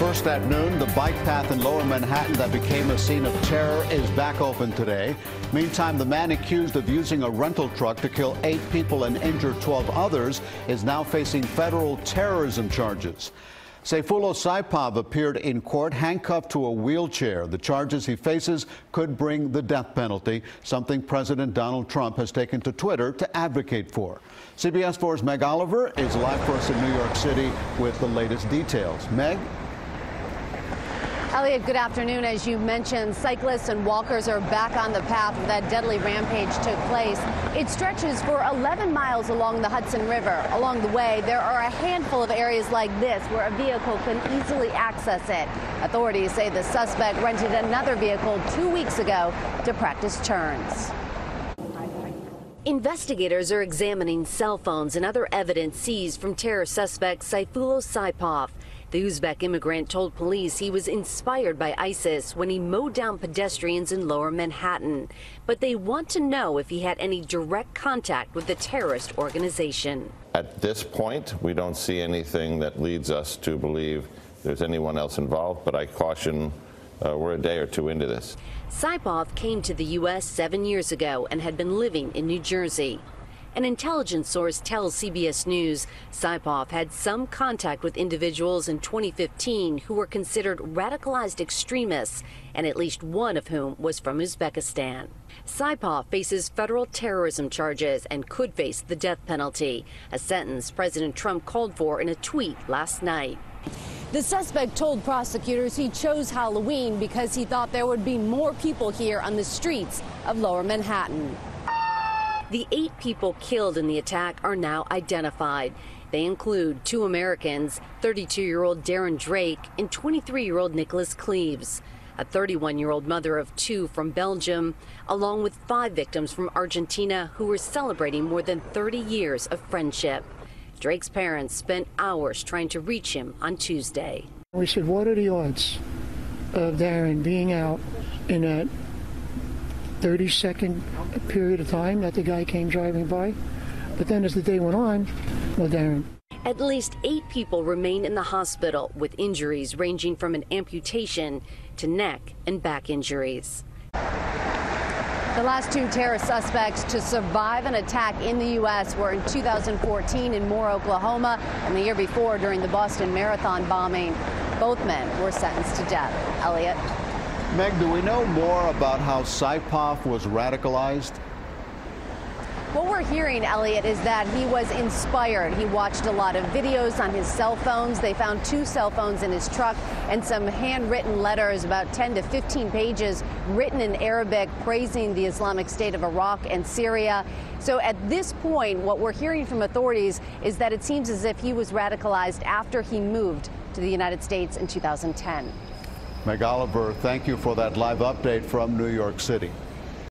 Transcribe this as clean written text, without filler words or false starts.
First at noon, the bike path in Lower Manhattan that became a scene of terror is back open today. Meantime, the man accused of using a rental truck to kill 8 people and injure 12 others is now facing federal terrorism charges. Sayfullo Saipov appeared in court handcuffed to a wheelchair. The charges he faces could bring the death penalty, something President Donald Trump has taken to Twitter to advocate for. CBS 4's Meg Oliver is live for us in New York City with the latest details. Meg? Elliot, good afternoon. As you mentioned, cyclists and walkers are back on the path where that deadly rampage took place. It stretches for 11 miles along the Hudson River. Along the way, there are a handful of areas like this where a vehicle can easily access it. Authorities say the suspect rented another vehicle 2 weeks ago to practice turns. Investigators are examining cell phones and other evidence seized from terror suspect Sayfullo Saipov. The Uzbek immigrant told police he was inspired by ISIS when he mowed down pedestrians in Lower Manhattan. But they want to know if he had any direct contact with the terrorist organization. At this point, we don't see anything that leads us to believe there's anyone else involved, but I caution we're a day or two into this. Saipov came to the U.S. 7 years ago and had been living in New Jersey. An intelligence source tells CBS News Saipov had some contact with individuals in 2015 who were considered radicalized extremists, and at least one of whom was from Uzbekistan. Saipov faces federal terrorism charges and could face the death penalty, a sentence President Trump called for in a tweet last night. The suspect told prosecutors he chose Halloween because he thought there would be more people here on the streets of Lower Manhattan. The 8 people killed in the attack are now identified. They include 2 Americans, 32-year-old Darren Drake and 23-year-old Nicholas Cleaves, a 31-year-old mother of 2 from Belgium, along with 5 victims from Argentina who were celebrating more than 30 years of friendship. Drake's parents spent hours trying to reach him on Tuesday. We said, what are the odds of Darren being out in a 30-second period of time that the guy came driving by? But then as the day went on, no Darren. At least 8 people remain in the hospital with injuries ranging from an amputation to neck and back injuries. The last 2 terror suspects to survive an attack in the U.S. were in 2014 in Moore, Oklahoma, and the year before during the Boston Marathon bombing. Both men were sentenced to death. Elliot? Meg, do we know more about how Saipov was radicalized? What we're hearing, Elliot, is that he was inspired. He watched a lot of videos on his cell phones. They found 2 cell phones in his truck and some handwritten letters, about 10 to 15 pages, written in Arabic, praising the Islamic State of Iraq and Syria. So at this point, what we're hearing from authorities is that it seems as if he was radicalized after he moved to the United States in 2010. Meg Oliver, thank you for that live update from New York City.